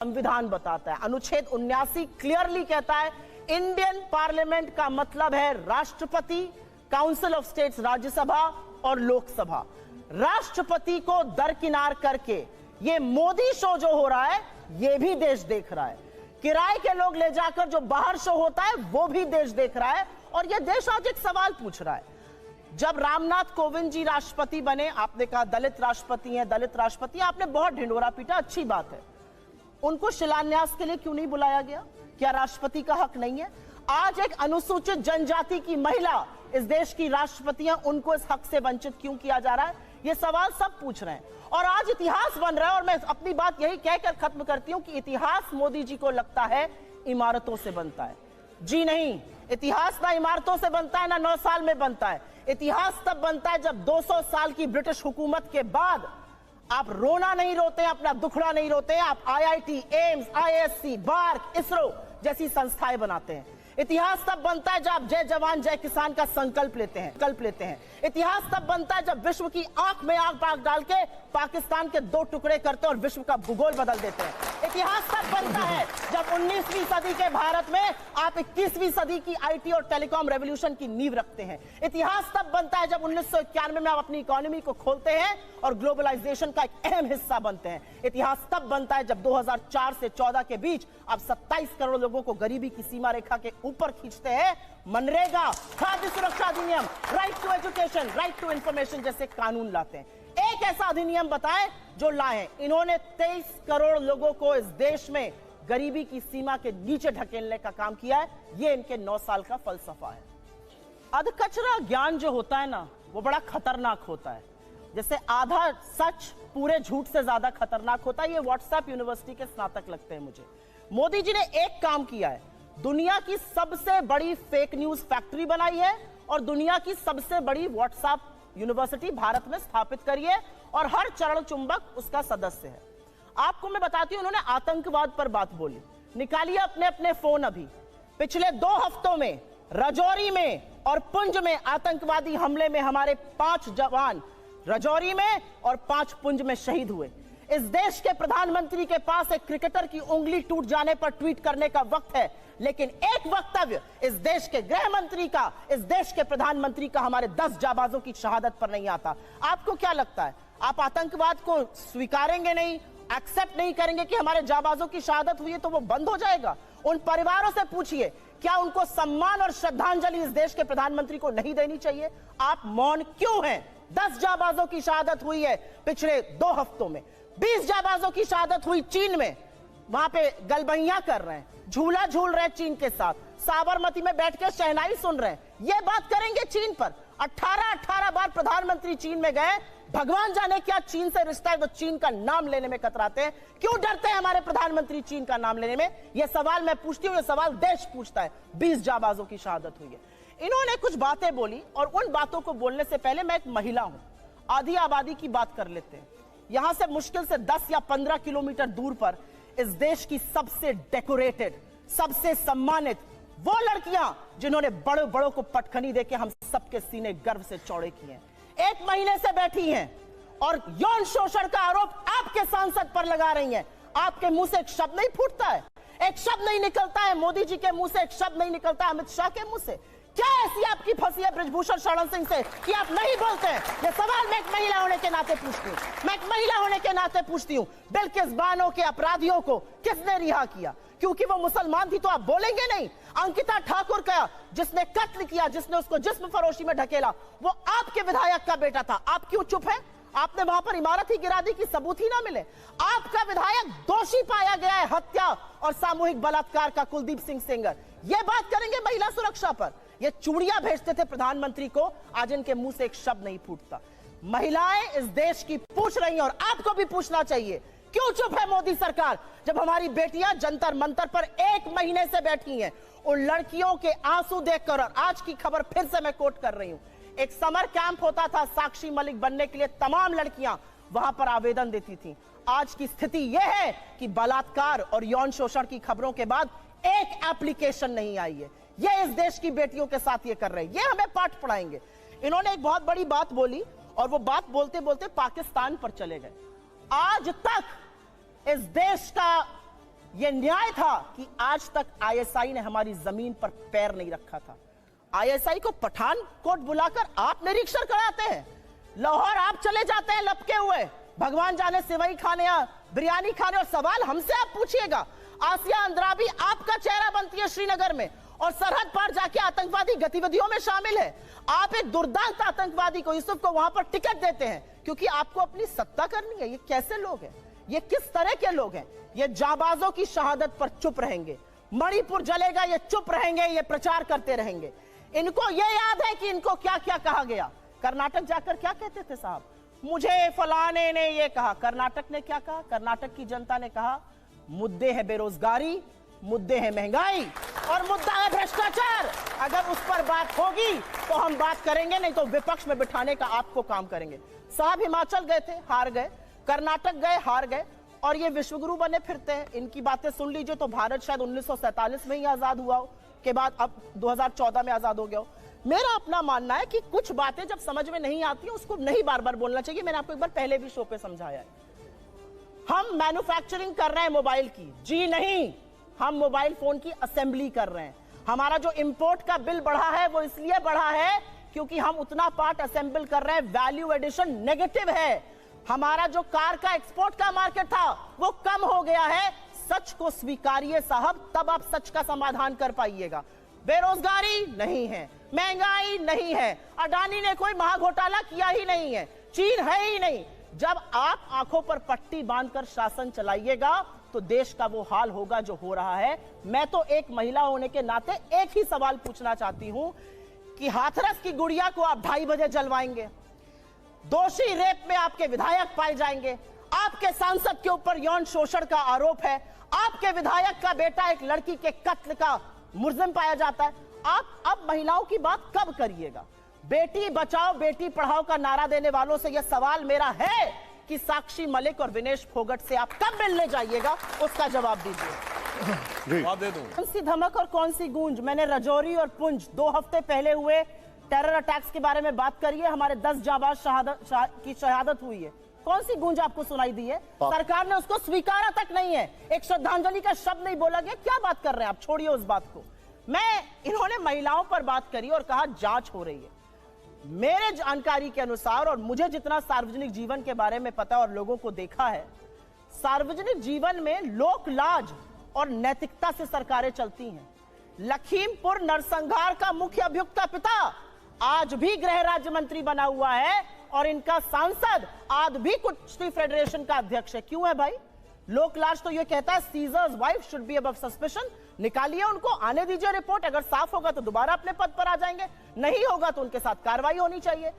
संविधान बताता है। अनुच्छेद 79 क्लियरली कहता है इंडियन पार्लियामेंट का मतलब है राष्ट्रपति, काउंसिल ऑफ स्टेट्स राज्यसभा और लोकसभा। राष्ट्रपति को दरकिनार करके ये मोदी शो जो हो रहा है ये भी देश देख रहा है। किराए के लोग ले जाकर जो बाहर शो होता है वो भी देश देख रहा है। और ये देश आज एक सवाल पूछ रहा है, जब रामनाथ कोविंद जी राष्ट्रपति बने, आपने कहा दलित राष्ट्रपति हैं, दलित राष्ट्रपति, आपने बहुत ढिंढोरा पीटा, अच्छी बात है। उनको शिलान्यास के लिए क्यों नहीं बुलाया गया? क्या राष्ट्रपति का हक नहीं है? आज एक अनुसूचित जनजाति की महिला इस देश की राष्ट्रपतियां, उनको इस हक से वंचित क्यों किया जा रहा है? ये सवाल सब पूछ रहे हैं और आज इतिहास बन रहा है। और मैं अपनी बात यही कहकर खत्म करती हूं कि इतिहास मोदी जी को लगता है इमारतों से बनता है। जी नहीं, इतिहास ना इमारतों से बनता है, ना 9 साल में बनता है। इतिहास तब बनता है जब 200 साल की ब्रिटिश हुकूमत के बाद आप रोना नहीं रोते, अपना दुखड़ा नहीं रोते, आप IIT, एम्स, ISC, बार्क, इसरो जैसी संस्थाएं बनाते हैं। इतिहास तब बनता है जब आप जय जवान जय किसान का संकल्प लेते हैं। इतिहास तब बनता है जब विश्व की आंख में आंख डाल के पाकिस्तान के 2 टुकड़े करते हैं और विश्व का भूगोल बदल देते हैं। इतिहास तब बनता है जब 19वीं सदी के भारत में आप 21वीं सदी की IT और टेलीकॉम रेवोल्यूशन की नींव रखते हैं। इतिहास तब बनता है जब 1991 में आप अपनी इकोनॉमी को खोलते हैं और ग्लोबलाइजेशन का एक अहम हिस्सा बनते हैं। इतिहास तब बनता है जब 2004 से 14 के बीच आप 27 करोड़ लोगों को गरीबी की सीमा रेखा के ऊपर खींचते हैं। मनरेगा, खाद्य सुरक्षा अधिनियम, right to education, right to information जैसे कानून लाते हैं। एक ऐसा अधिनियम बताएं जो लाए। इन्होंने 23 करोड़ लोगों को इस देश में गरीबी की सीमा के नीचे ढकेलने का काम किया है। ये इनके 9 साल का फलसफा है। अधकचरा ज्ञान जो होता है ना, वो बड़ा खतरनाक होता है। जैसे आधा सच पूरे झूठ से ज्यादा खतरनाक होता है। ये व्हाट्सएप यूनिवर्सिटी के स्नातक लगते हैं मुझे। मोदी जी ने एक काम किया है, दुनिया की सबसे बड़ी फेक न्यूज फैक्ट्री बनाई है और दुनिया की सबसे बड़ी व्हाट्सएप यूनिवर्सिटी भारत में स्थापित करी है और हर चरण चुंबक उसका सदस्य है। आपको मैं बताती हूं, उन्होंने आतंकवाद पर बात बोली। निकालिए अपने अपने फोन अभी। पिछले 2 हफ्तों में राजौरी में और पुंछ में आतंकवादी हमले में हमारे 5 जवान राजौरी में और 5 पुंछ में शहीद हुए। इस देश के प्रधानमंत्री के पास एक क्रिकेटर की उंगली टूट जाने पर ट्वीट करने का वक्त है, लेकिन एक वक्तव्य इस देश के गृह मंत्री का, इस देश के प्रधानमंत्री का हमारे 10 जाबाजों की शहादत पर नहीं आता। आपको क्या लगता है, आप आतंकवाद को स्वीकारेंगे नहीं, एक्सेप्ट नहीं करेंगे कि हमारे जाबाजों की शहादत हुई है तो वो बंद हो जाएगा? उन परिवारों से पूछिए, क्या उनको सम्मान और श्रद्धांजलि इस देश के प्रधानमंत्री को नहीं देनी चाहिए? आप मौन क्यों हैं? 10 जाबाजों की शहादत हुई है पिछले 2 हफ्तों में। 20 जाबाजों की शहादत हुई चीन में, वहां पे गलबैया कर रहे हैं, झूला झूल रहे हैं चीन के साथ, साबरमती में बैठ के शहनाई सुन रहे हैं। ये बात करेंगे चीन पर? 18 बार प्रधानमंत्री चीन में गए। भगवान जाने क्या चीन से रिश्ता है, वो चीन का नाम लेने में कतराते हैं। क्यों डरते हैं हमारे प्रधानमंत्री चीन का नाम लेने में? यह सवाल मैं पूछती हूं, यह सवाल देश पूछता है। 20 जाबाजों की शहादत हुई है। इन्होंने कुछ बातें बोली और उन बातों को बोलने से पहले मैं एक महिला हूं, आधी आबादी की बात कर लेते हैं। यहां से मुश्किल से 10 या 15 किलोमीटर दूर पर इस देश की सबसे डेकोरेटेड, सबसे सम्मानित वो लड़कियां जिन्होंने बड़े बड़ों को पटखनी देके हम सबके सीने गर्व से चौड़े किए हैं, 1 महीने से बैठी हैं और यौन शोषण का आरोप आपके सांसद पर लगा रही हैं। आपके मुंह से एक शब्द नहीं फूटता है, एक शब्द नहीं निकलता है मोदी जी के मुंह से, एक शब्द नहीं निकलता है अमित शाह के मुंह से। क्या ऐसी आपकी फंसी है ब्रिजभूषण शरण सिंह से कि आप नहीं बोलते हैं? ये सवाल मैं एक महिला होने के नाते पूछती हूँ, मैं एक महिला होने के नाते पूछती हूँ। बिल्किस बानो के अपराधियों को किसने रिहा किया? क्योंकि वो मुसलमान थी तो आप बोलेंगे नहीं? अंकिता ठाकुर का जिसने कत्ल किया, जिसने उसको जिस्म फरोशी में ढकेला, वो आपके विधायक का बेटा था। आप क्यों चुप है? आपने वहां पर इमारत ही गिरा दी कि सबूत ही ना मिले। आपका विधायक दोषी पाया गया है हत्या और सामूहिक बलात्कार का, कुलदीप सिंह सेंगर। ये बात करेंगे महिला सुरक्षा पर। ये चूड़ियां भेजते थे प्रधानमंत्री को, आज इनके मुंह से एक शब्द नहीं फूटता। महिलाएं इस देश की पूछ रही हैं और आपको भी पूछना चाहिए, क्यों चुप है मोदी सरकार? जब हमारी बेटियां जंतर मंतर पर 1 महीने से बैठी हैं, उन लड़कियों के आंसू देखकर, और आज की खबर फिर से मैं कोट कर रही हूं, एक समर कैंप होता था साक्षी मलिक बनने के लिए, तमाम लड़कियां वहां पर आवेदन देती थी। आज की स्थिति यह है कि बलात्कार और यौन शोषण की खबरों के बाद एक एप्लीकेशन नहीं आई है। ये इस देश की बेटियों के साथ ये कर रहे हैं, ये हमें पाठ पढ़ाएंगे। इन्होंने एक बहुत बड़ी बात बोली और वो बात बोलते बोलते पाकिस्तान पर चले गए। आज तक इस देश का यह न्याय था कि आज तक आईएसआई ने हमारी जमीन पर पैर नहीं रखा था। आईएसआई को पठानकोट बुलाकर आप निरीक्षण कराते हैं, लाहौर आप चले जाते हैं लपके हुए, भगवान जाने सेवई खाने या बिरयानी खाने, और सवाल हमसे आप पूछिएगा। आसिया अंद्राबी आपका चेहरा बनती है श्रीनगर में और सरहद पार जाके आतंकवादी गतिविधियों में शामिल है। आप एक दुर्दांत आतंकवादी को, यूसुफ को वहां पर टिकट देते हैं क्योंकि आपको अपनी सत्ता करनी है। ये कैसे लोग हैं? ये किस तरह के लोग हैं? ये जाबाजों की शहादत पर चुप रहेंगे, मणिपुर जलेगा ये चुप रहेंगे, ये प्रचार करते रहेंगे। इनको ये याद है कि इनको क्या क्या कहा गया। कर्नाटक जाकर क्या कहते थे साहब, मुझे फलाने ने ये कहा। कर्नाटक ने क्या कहा? कर्नाटक की जनता ने कहा मुद्दे है बेरोजगारी, मुद्दे है महंगाई और मुद्दा है भ्रष्टाचार। अगर उस पर बात होगी तो हम बात करेंगे, नहीं तो विपक्ष में बिठाने का आपको काम करेंगे। साहब हिमाचल गए थे, हार गए, कर्नाटक गए, हार गए, और ये विश्वगुरु बने फिरते हैं। इनकी बातें सुन लीजिए तो भारत शायद 1947 में ही आजाद हुआ हो, के बाद अब 2014 में आजाद हो गया हो। मेरा अपना मानना है कि कुछ बातें जब समझ में नहीं आती है उसको नहीं बार बार बोलना चाहिए। मैंने आपको एक बार पहले भी शो पे समझाया है। हम मैन्युफैक्चरिंग कर रहे हैं मोबाइल की, जी नहीं, हम मोबाइल फोन की असेंबली कर रहे हैं। हमारा जो इंपोर्ट का बिल बढ़ा है वो इसलिए बढ़ा है क्योंकि हम उतना पार्ट असेंबल कर रहे हैं, वैल्यू एडिशन नेगेटिव है। हमारा जो कार का एक्सपोर्ट का मार्केट था वो कम हो गया है। सच को स्वीकारिए साहब, तब आप सच का समाधान कर पाइएगा। बेरोजगारी नहीं है, महंगाई नहीं है, अडानी ने कोई महाघोटाला किया ही नहीं है, चीन है ही नहीं। जब आप आंखों पर पट्टी बांधकर शासन चलाइएगा तो देश का वो हाल होगा जो हो रहा है। मैं तो एक महिला होने के नाते एक ही सवाल पूछना चाहती हूं कि हाथरस की गुड़िया को आप 2:30 बजे जलवाएंगे, दोषी रेप में आपके विधायक पाए जाएंगे, आपके सांसद के ऊपर यौन शोषण का आरोप है, आपके विधायक का बेटा एक लड़की के कत्ल का मुलजिम पाया जाता है। आप अब महिलाओं की बात कब करिएगा? बेटी बचाओ बेटी पढ़ाओ का नारा देने वालों से यह सवाल मेरा है कि साक्षी मलिक और विनेश फोगट से आप कब मिलने जाइएगा, उसका जवाब दीजिए। कौन सी धमक और कौन सी गूंज? मैंने रजौरी और पुंछ 2 हफ्ते पहले हुए टेरर अटैक्स के बारे में बात करी है। हमारे 10 जाबाज की शहादत हुई है। कौन सी गूंज आपको सुनाई दी है? सरकार ने उसको स्वीकारा तक नहीं है, एक श्रद्धांजलि का शब्द नहीं बोला गया। क्या बात कर रहे हैं आप? छोड़िए उस बात को। इन्होंने महिलाओं पर बात करी और कहा जांच हो रही है। मेरे जानकारी के अनुसार और मुझे जितना सार्वजनिक जीवन के बारे में पता और लोगों को देखा है, सार्वजनिक जीवन में लोक लाज और नैतिकता से सरकारें चलती हैं। लखीमपुर नरसंहार का मुख्य अभियुक्त का पिता आज भी गृह राज्य मंत्री बना हुआ है और इनका सांसद आज भी कुश्ती फेडरेशन का अध्यक्ष है। क्यों है भाई? लोकलाज तो यह कहता है seizures wife should be above suspension. निकालिए उनको, आने दीजिए रिपोर्ट। अगर साफ होगा तो दोबारा अपने पद पर आ जाएंगे, नहीं होगा तो उनके साथ कार्रवाई होनी चाहिए।